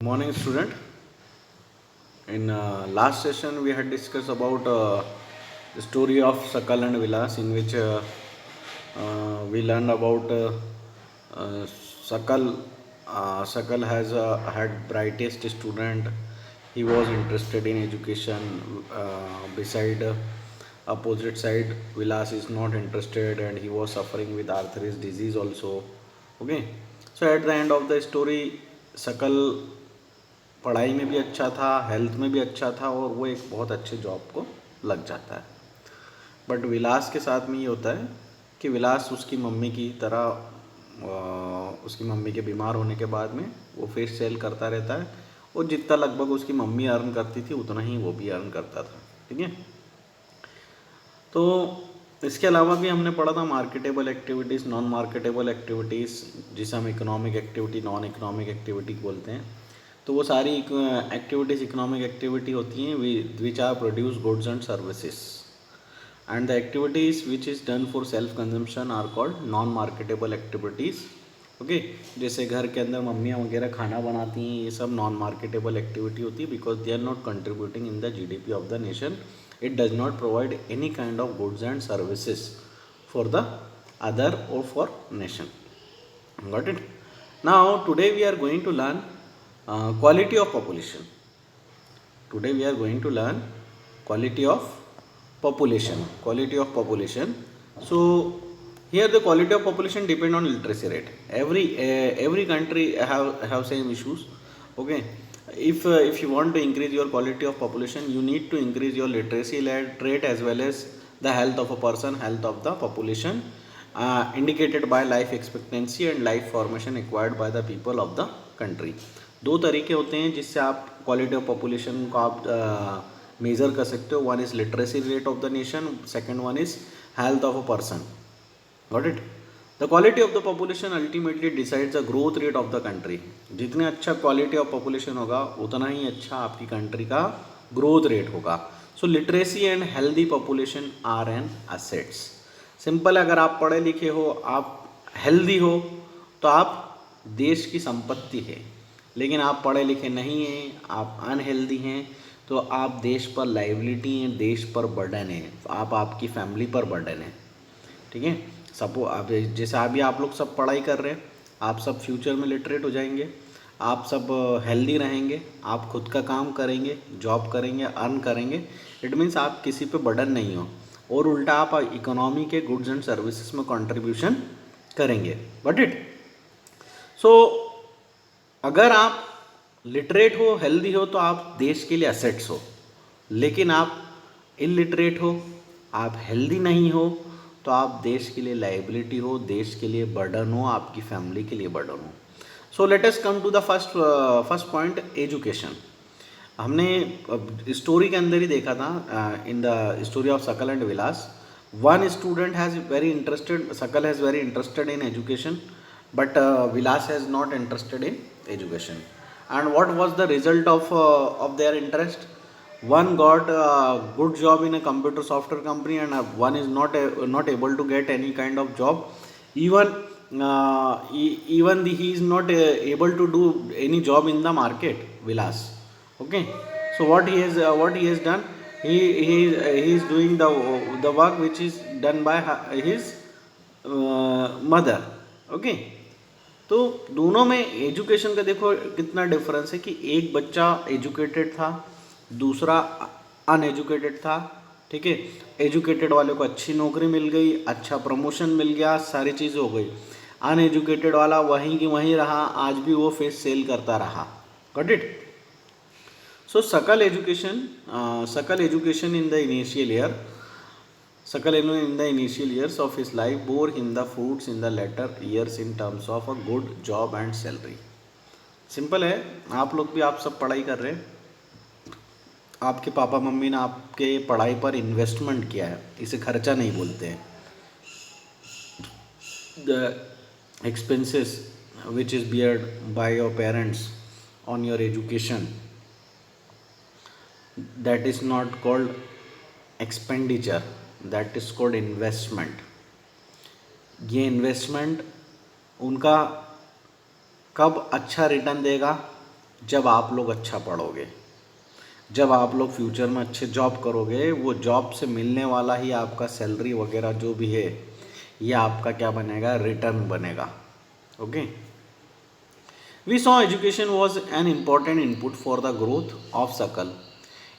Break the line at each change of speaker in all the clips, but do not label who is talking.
Morning, student. In last session, we had discussed about the story of Sakal and Vilas, in which we learned about uh, Sakal. Sakal has had brightest student. He was interested in education. Beside opposite side, Vilas is not interested, and he was suffering with arthritis disease also. Okay, so at the end of the story, Sakal पढ़ाई में भी अच्छा था, health में भी अच्छा था और वो एक बहुत अच्छे जॉब को लग जाता है। बट विलास के साथ में ये होता है कि विलास उसकी मम्मी की तरह उसकी मम्मी के बीमार होने के बाद में वो फिश सेल करता रहता है और जितना लगभग उसकी मम्मी अर्न करती थी उतना ही वो भी अर्न करता था। ठीक है, तो इसके अलावा भी हमने पढ़ा था marketable activities, non marketable activities, जिसे हम economic activity, non economic activity बोलते हैं। तो वो सारी एक्टिविटीज़ इकोनॉमिक एक्टिविटी होती हैं which are produce goods and services, and the activities which is done for self consumption are called non marketable activities. Okay, जैसे घर के अंदर मम्मियाँ वगैरह खाना बनाती हैं, ये सब नॉन मार्केटेबल एक्टिविटी होती है because they are not contributing in the GDP of the nation. It does not provide any kind of goods and services for the other or for nation. Got it? Now today we are going to learn quality of population. Today we are going to learn quality of population. Quality of population. So here the quality of population depend on literacy rate. Every country have same issues. Okay, if you want to increase your quality of population, you need to increase your literacy rate as well as the health of a person, health of the population, indicated by life expectancy and life formation acquired by the people of the country. दो तरीके होते हैं जिससे आप quality of population को आप measure कर सकते हो. One is literacy rate of the nation, second one is health of a person. Got it? The quality of the population ultimately decides the growth rate of the country. जितने अच्छा quality of population होगा उतना ही अच्छा आपकी country का growth rate होगा. So literacy and healthy population are an assets. Simple, अगर आप पढ़े लिखे हो, आप हेल्दी हो, तो आप देश की संपत्ति है. लेकिन आप पढ़े लिखे नहीं हैं, आप अनहेल्दी हैं, तो आप देश पर लाइबिलिटी हैं, देश पर बर्डन है, आप आपकी फैमिली पर बर्डन है. ठीक है, सपो आप जैसे अभी आप लोग सब पढ़ाई कर रहे हैं, आप सब फ्यूचर में लिटरेट हो जाएंगे, आप सब हेल्दी रहेंगे, आप खुद का काम करेंगे, जॉब करेंगे, अर्न करेंगे. इट मीन्स आप किसी पे बर्डन नहीं हो और उल्टा आप इकोनॉमी के गुड्स एंड सर्विसेज में कंट्रीब्यूशन करेंगे. बट इट सो अगर आप लिटरेट हो, हेल्दी हो, तो आप देश के लिए असेट्स हो. लेकिन आप इलिटरेट हो, आप हेल्दी नहीं हो, तो आप देश के लिए लाइबिलिटी हो, देश के लिए बर्डन हो, आपकी फैमिली के लिए बर्डन हो. So let us come to the first point, education. हमने स्टोरी के अंदर ही देखा था, in the story of Sakal and Vilas, one student has very interested, Sakal has very interested in education, but Vilas has not interested in education. And what was the result of their interest? One got a good job in a computer software company, and one is not able to get any kind of job. Even he is not able to do any job in the market. Vilas. Okay. So what he has done? He is doing the work which is done by his mother. Okay. तो दोनों में education का देखो कितना difference है कि एक बच्चा एजुकेटेड था, दूसरा अनएजुकेटेड था. ठीक है, एजुकेटेड वाले को अच्छी नौकरी मिल गई, अच्छा प्रमोशन मिल गया, सारी चीज़ें हो गई. अनएजुकेटेड वाला वहीं की वहीं रहा, आज भी वो फिश सेल करता रहा. Got it? So Sakal education in the initial year, Sakal in the initial years of his life bore him the fruits in the later years in terms of a good job and salary. Simple है, आप लोग भी आप सब पढ़ाई कर रहे हैं, आपके पापा मम्मी ने आपके पढ़ाई पर इन्वेस्टमेंट किया है, इसे खर्चा नहीं बोलते हैं. The expenses which is beard by your parents on your education, that is not called expenditure, that is called investment. ये इन्वेस्टमेंट उनका कब अच्छा रिटर्न देगा? जब आप लोग अच्छा पढ़ोगे, जब आप लोग फ्यूचर में अच्छे जॉब करोगे, वो जॉब से मिलने वाला ही आपका सैलरी वगैरह जो भी है, ये आपका क्या बनेगा, रिटर्न बनेगा। Okay, we saw education was an important input for the growth of सकल.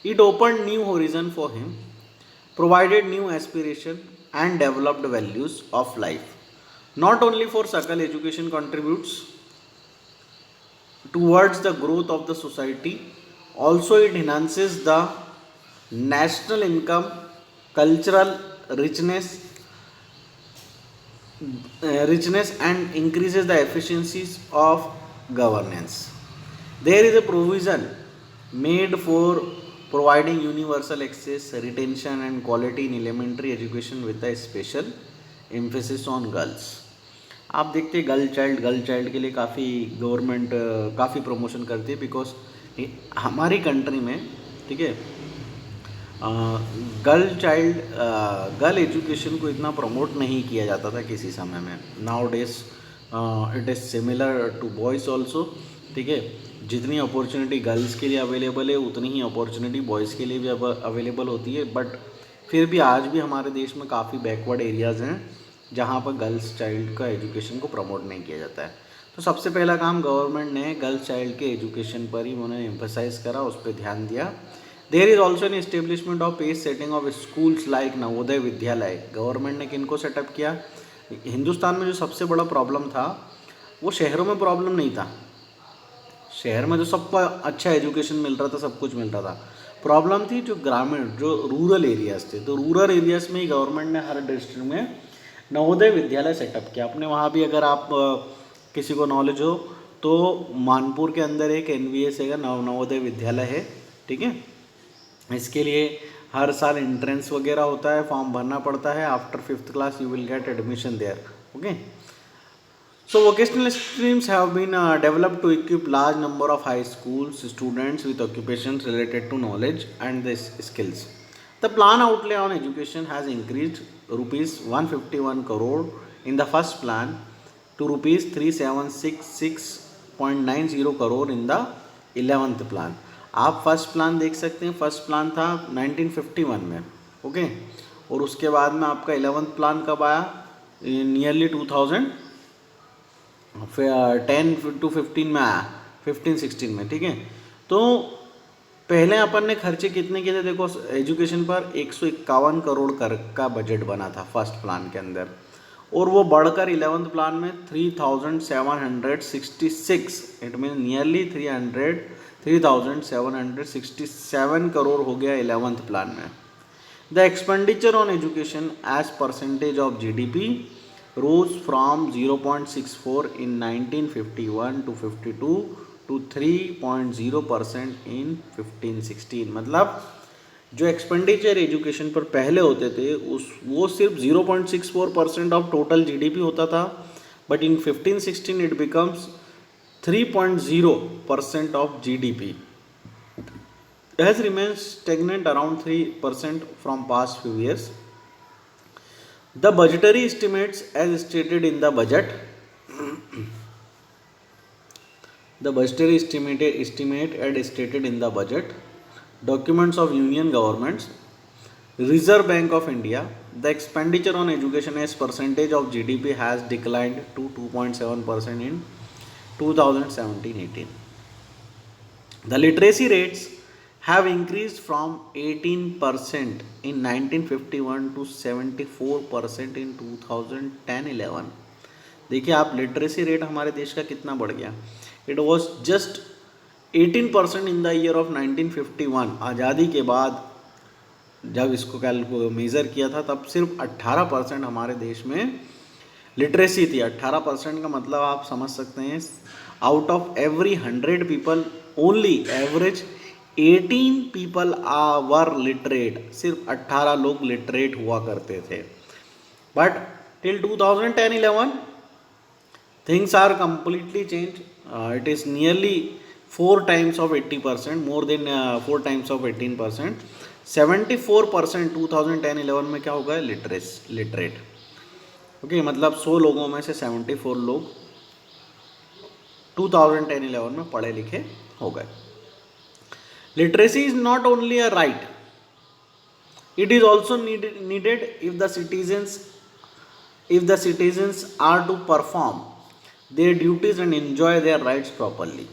It opened new horizon for him, provided new aspiration and developed values of life. Not only for Sakal, education contributes towards the growth of the society, also it enhances the national income, cultural richness, richness and increases the efficiencies of governance. There is a provision made for providing universal access, retention and quality in elementary education with a special emphasis on girls. आप देखते हैं girl child के लिए काफ़ी government काफ़ी promotion करती है, because हमारी कंट्री में, ठीक है, गर्ल एजुकेशन को इतना प्रमोट नहीं किया जाता था किसी समय में. Nowadays it is similar to boys also. ठीक है, जितनी अपॉर्चुनिटी गर्ल्स के लिए अवेलेबल है उतनी ही अपॉर्चुनिटी बॉयज़ के लिए भी अवेलेबल होती है. बट फिर भी आज भी हमारे देश में काफ़ी बैकवर्ड एरियाज़ हैं जहाँ पर गर्ल्स चाइल्ड का एजुकेशन को प्रमोट नहीं किया जाता है. तो सबसे पहला काम गवर्नमेंट ने गर्ल्स चाइल्ड के एजुकेशन पर ही उन्होंने एम्फसाइज़ करा, उस पर ध्यान दिया. There is also an establishment of pace setting of schools like Navodaya Vidyalaya. Government ने किनको सेटअप किया? हिंदुस्तान में जो सबसे बड़ा प्रॉब्लम था वो शहरों में प्रॉब्लम नहीं था. शहर में जो सबको अच्छा एजुकेशन मिल रहा था, सब कुछ मिल रहा था. प्रॉब्लम थी जो ग्रामीण, जो रूरल एरियाज़ थे. तो रूरल एरियाज़ में ही गवर्नमेंट ने हर डिस्ट्रिक्ट में नवोदय विद्यालय सेटअप किया. अपने वहाँ भी अगर आप किसी को नॉलेज हो तो मानपुर के अंदर एक NVS है, नवोदय विद्यालय है. ठीक है, इसके लिए हर साल एंट्रेंस वगैरह होता है, फॉर्म भरना पड़ता है. After 5th class you will get admission there. Okay, so vocational streams have been developed to equip large number of high schools students with occupations related to knowledge and these skills. The plan outlay on education has increased rupees 151 crore in the first plan to rupees 3766.90 crore in the 11th plan. आप first plan देख सकते हैं. First plan था 1951 में. Okay, और उसके बाद में आपका 11th प्लान कब आया? नियरली 2010 to 15 में आया, 15-16 में. ठीक है, तो पहले अपन ने खर्चे कितने किए थे? देखो, एजुकेशन पर 151 करोड़ का बजट बना था फर्स्ट प्लान के अंदर, और वो बढ़कर 11th प्लान में 3766, इट मीन नियरली 3767 करोड़ हो गया 11th प्लान में. The expenditure on education as percentage of GDP rose from 0.64 in 1951 to 52 to 3.0% in 15-16. मतलब जो एक्सपेंडिचर एजुकेशन पर पहले होते थे वो सिर्फ 0.64% ऑफ टोटल GDP होता था. But in 15-16 it becomes 3.0% of GDP. has remained stagnant around 3% from past few years. The budgetary estimates as stated in the budget, the budgetary estimate as stated in the budget, documents of union governments, Reserve Bank of India, the expenditure on education as percentage of GDP has declined to 2.7% in 2017-18. The literacy rates have increased from 18% in 1951 to 74% in 2010-11. देखिए आप, literacy rate हमारे देश का कितना बढ़ गया. It was just 18% in the year of 1951. आज़ादी के बाद जब इसको मेज़र किया था तब सिर्फ 18% हमारे देश में लिटरेसी थी. 18% का मतलब आप समझ सकते हैं, out of every 100 people only average 18 people were literate. सिर्फ 18 लोग लिटरेट हुआ करते थे. But till 2010-11 things are completely changed. It is nearly 4 times of 80%, more than 4 times of 18%. 74% 2010-11 में क्या होगा? लिटरेट. ओके, मतलब 100 लोगों में से 74 लोग 2010-11 में पढ़े लिखे हो गए। Literacy is not only a right, it is also needed if the citizens are to perform their duties and enjoy their rights properly.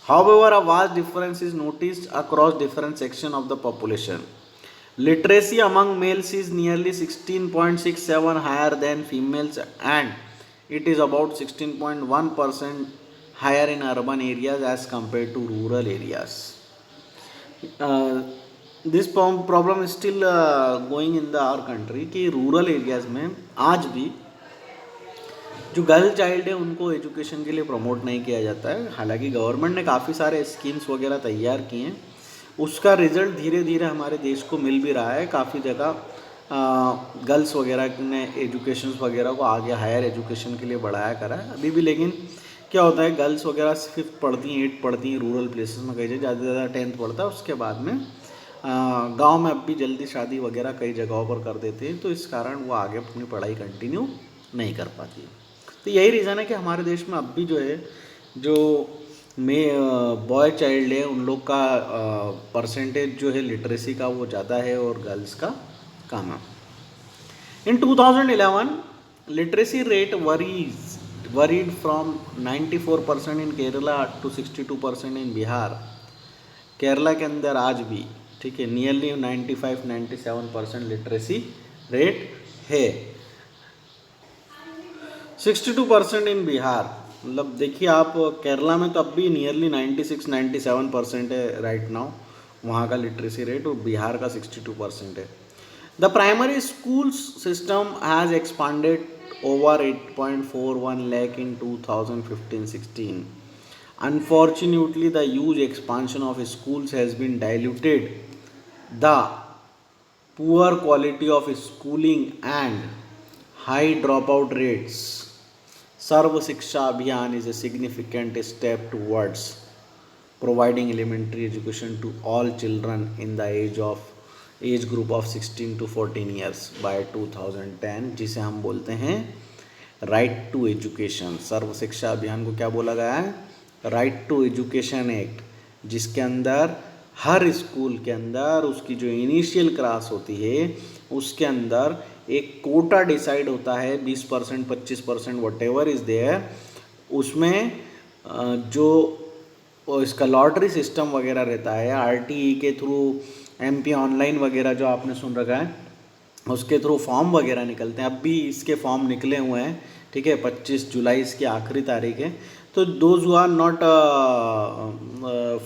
However, a vast difference is noticed across different sections of the population. Literacy among males is nearly 16.67 higher than females, and it is about 16.1% higher in urban areas as compared to rural areas. This problem still going in the our country कि rural areas में आज भी जो girl child है उनको education के लिए promote नहीं किया जाता है। हालांकि गवर्नमेंट ने काफ़ी सारे स्कीम्स वगैरह तैयार किए हैं, उसका रिजल्ट धीरे धीरे हमारे देश को मिल भी रहा है। काफ़ी जगह गर्ल्स वगैरह ने एजुकेशन वगैरह को आगे हायर एजुकेशन के लिए बढ़ाया करा है अभी भी। लेकिन क्या होता है, गर्ल्स वगैरह 5th पढ़ती हैं, 8th पढ़ती हैं, रूरल प्लेसेस में कई जगह ज़्यादा से ज़्यादा 10th पढ़ता है, उसके बाद में गांव में अब भी जल्दी शादी वगैरह कई जगहों पर कर देते हैं, तो इस कारण वो आगे अपनी पढ़ाई कंटिन्यू नहीं कर पाती। तो यही रीज़न है कि हमारे देश में अब भी जो है, जो बॉय चाइल्ड है उन लोग का परसेंटेज जो है लिटरेसी का वो ज़्यादा है और गर्ल्स का कम है। इन 2011 literacy rate varied from 94% in Kerala to 62% इन बिहार। केरला के अंदर आज भी ठीक है नियरली 95-97% लिटरेसी रेट है। 62% इन बिहार, मतलब देखिए आप केरला में तो अब भी नियरली 96-97% है राइट नाउ वहाँ का लिटरेसी रेट, और बिहार का 62% है। The primary school system has expanded over 8.41 lakh in 2015-16. Unfortunately, the huge expansion of schools has been diluted the poor quality of schooling and high dropout rates. Sarva Shiksha Abhiyan is a significant step towards providing elementary education to all children in the age group of 16 to 14 years by 2010, जिसे हम बोलते हैं right to education. सर्व शिक्षा अभियान को क्या बोला गया है? राइट टू एजुकेशन एक्ट, जिसके अंदर हर स्कूल के अंदर उसकी जो इनिशियल क्लास होती है उसके अंदर एक कोटा डिसाइड होता है 20%, 25%, वट एवर इज़ देयर। उसमें जो इसका लॉटरी सिस्टम वगैरह रहता है, आरटीई के थ्रू, एमपी ऑनलाइन वगैरह जो आपने सुन रखा है, उसके थ्रू फॉर्म वगैरह निकलते हैं। अब भी इसके फॉर्म निकले हुए हैं, ठीक है, 25 जुलाई इसकी आखिरी तारीख है। तो those who are not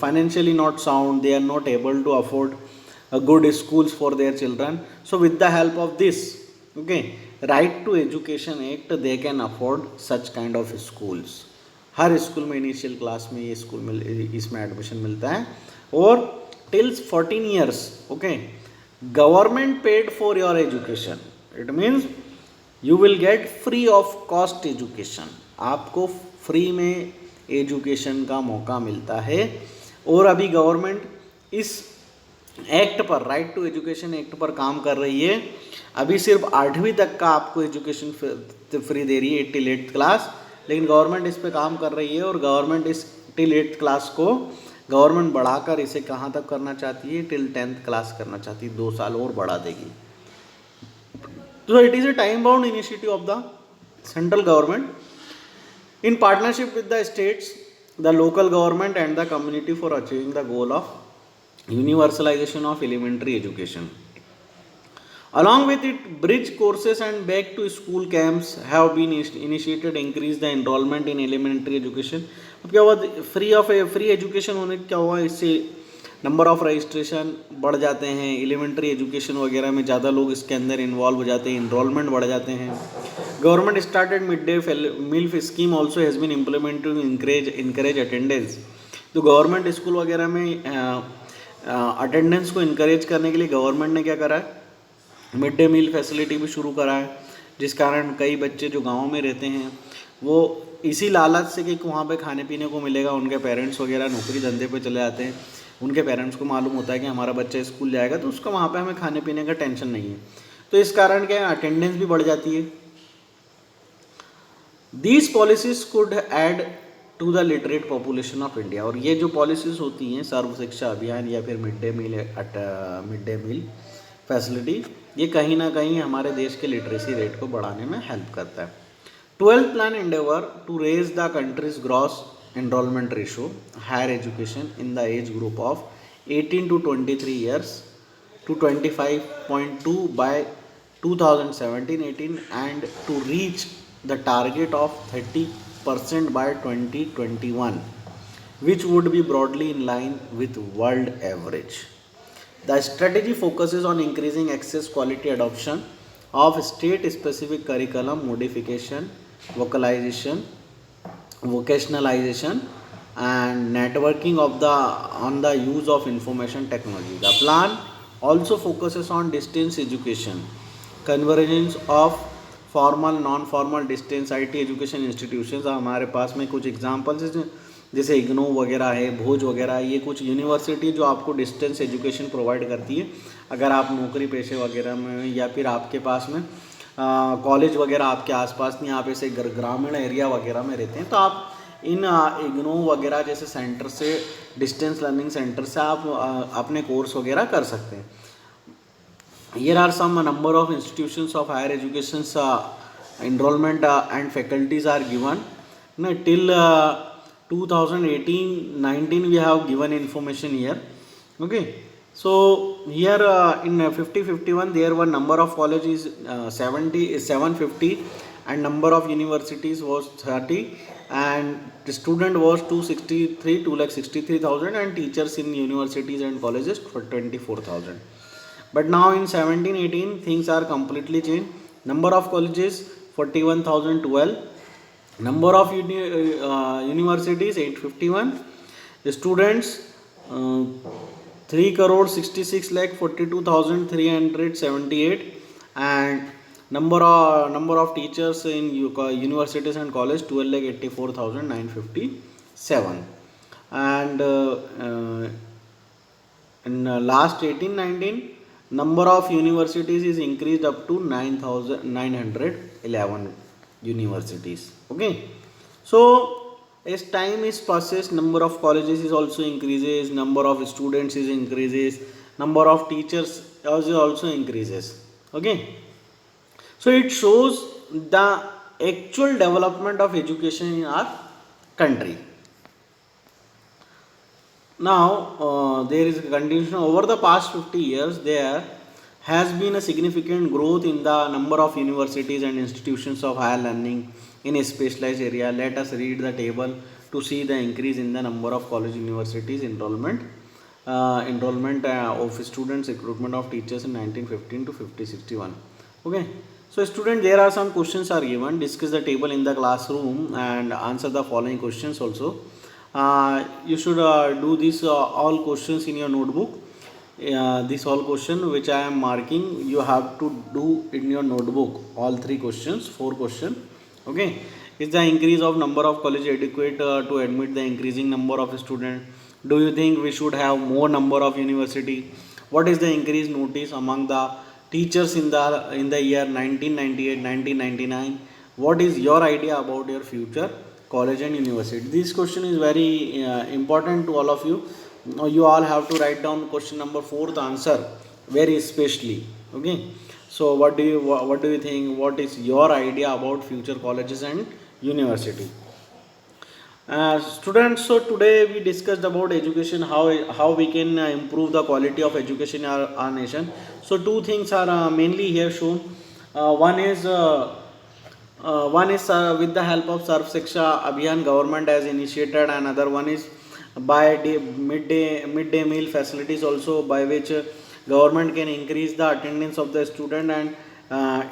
financially not sound, they are not able to afford good schools for their children, so with the help of this okay right to education act they can afford such kind of schools. हर school में initial class में ये school में इसमें admission मिलता है। और till 14 years, okay, government paid for your education. It means you will get free of cost education. आपको फ्री में एजुकेशन का मौका मिलता है। और अभी गवर्नमेंट इस एक्ट पर, राइट टू एजुकेशन एक्ट पर काम कर रही है। अभी सिर्फ 8वीं तक का आपको एजुकेशन फ्री दे रही है टिल 8th क्लास, लेकिन गवर्नमेंट इस पर काम कर रही है और गवर्नमेंट इस टिल 8th क्लास को गवर्नमेंट बढ़ाकर इसे कहाँ तक करना चाहती है? टिल 10th क्लास करना चाहती है, 2 साल और बढ़ा देगी। तो it is a time bound initiative of the central government in partnership with the states, the local government and the community for achieving the goal of universalization of elementary education. Along with it, bridge courses and back to school camps have been initiated, increase the enrollment in elementary education. अब क्या हुआ, free education होने क्या हुआ, इससे number of registration बढ़ जाते हैं, एलिमेंट्री एजुकेशन वगैरह में ज़्यादा लोग इसके अंदर इन्वॉल्व हो जाते हैं, इनरोलमेंट बढ़ जाते हैं। Government started mid day meal scheme also has been implemented to encourage attendance. तो गवर्नमेंट स्कूल वगैरह में अटेंडेंस को इनकरेज करने के लिए गवर्नमेंट ने क्या करा है, मिड डे मील फैसिलिटी भी शुरू करा है, जिस कारण कई बच्चे जो गाँव में रहते हैं वो इसी लालच से कि वहाँ पे खाने पीने को मिलेगा, उनके पेरेंट्स वगैरह नौकरी धंधे पे चले जाते हैं, उनके पेरेंट्स को मालूम होता है कि हमारा बच्चा स्कूल जाएगा तो उसका वहाँ पे हमें खाने पीने का टेंशन नहीं है, तो इस कारण क्या अटेंडेंस भी बढ़ जाती है। These policies could add to the literate population of India. और ये जो पॉलिसीज़ होती हैं, सर्व शिक्षा अभियान या फिर मिड डे मील फैसिलिटी, ये कहीं ना कहीं हमारे देश के लिटरेसी रेट को बढ़ाने में हेल्प करता है। 12th plan endeavor to raise the country's gross enrollment ratio higher education in the age group of 18 to 23 years to 25.2 by 2017-18 and to reach the target of 30% by 2021, which would be broadly in line with world average. The strategy focuses on increasing access, quality adoption of state-specific curriculum modification, vocalization, vocationalization, and networking of the on the use of information technology. The plan also focuses on distance education, convergence of formal non formal distance IT education institutions. हमारे पास में कुछ examples हैं जैसे इग्नू वगैरह है, भोज वगैरह, ये कुछ यूनिवर्सिटी जो आपको डिस्टेंस एजुकेशन प्रोवाइड करती है। अगर आप नौकरी पेशे वगैरह में या फिर आपके पास में कॉलेज वगैरह आपके आसपास नहीं, आप ऐसे ग्रामीण एरिया वगैरह में रहते हैं, तो आप इन इग्नू वगैरह जैसे सेंटर से, डिस्टेंस लर्निंग सेंटर से आप अपने कोर्स वगैरह कर सकते हैं। Here are some number of institutions of higher education enrollment and faculties are given. Now, till 2018-19 we have given information here. Okay, so here in 50-51 there were number of colleges 750 and number of universities was 30 and the student was 263,000 and teachers in universities and colleges for 24,000. But now in 17-18 things are completely changed. Number of colleges 41,012, number of universities 851, the students 3,66,42,378, and number of teachers in universities and college 12,84,957, and in last 18-19 number of universities is increased up to 9,911 universities. Okay, so as time is passes, number of colleges is also increases, number of students is increases, number of teachers also increases. Okay, so it shows the actual development of education in our country. Now there is a continuation. Over the past 50 years there has been a significant growth in the number of universities and institutions of higher learning in a specialized area. Let us read the table to see the increase in the number of college universities enrollment of students, recruitment of teachers in 1915 to 5061. Okay, so student, there are some questions are given. Discuss the table in the classroom and answer the following questions also. You should do this all questions in your notebook. This all question which I am marking, you have to do in your notebook all 3 questions, 4 questions. Okay, is the increase of number of college adequate to admit the increasing number of students? Do you think we should have more number of university? What is the increase notice among the teachers in the year 1998 1999? What is your idea about your future college and university? This question is very important to all of you. You all have to write down question number 4, the answer very especially. Okay, so what do you think? What is your idea about future colleges and university? Students, so today we discussed about education, how we can improve the quality of education in our nation. So 2 things are mainly here shown. One is with the help of Sarv Shiksha Abhiyan government has initiated, and other one is by midday meal facilities also, by which government can increase the attendance of the student, and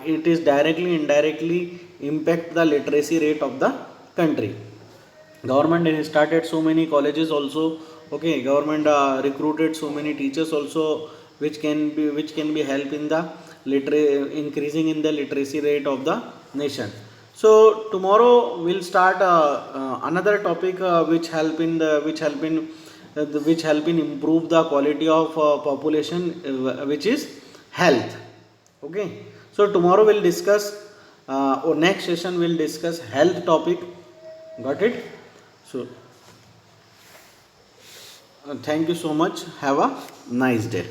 it is directly indirectly impact the literacy rate of the country. Government has started so many colleges also. Okay, government recruited so many teachers also, which can be help in the increasing in the literacy rate of the nation. So tomorrow we'll start another topic which help in improve the quality of population, which is health. Okay, so tomorrow we'll discuss or next session we'll discuss health topic. Got it? So, thank you so much. Have a nice day.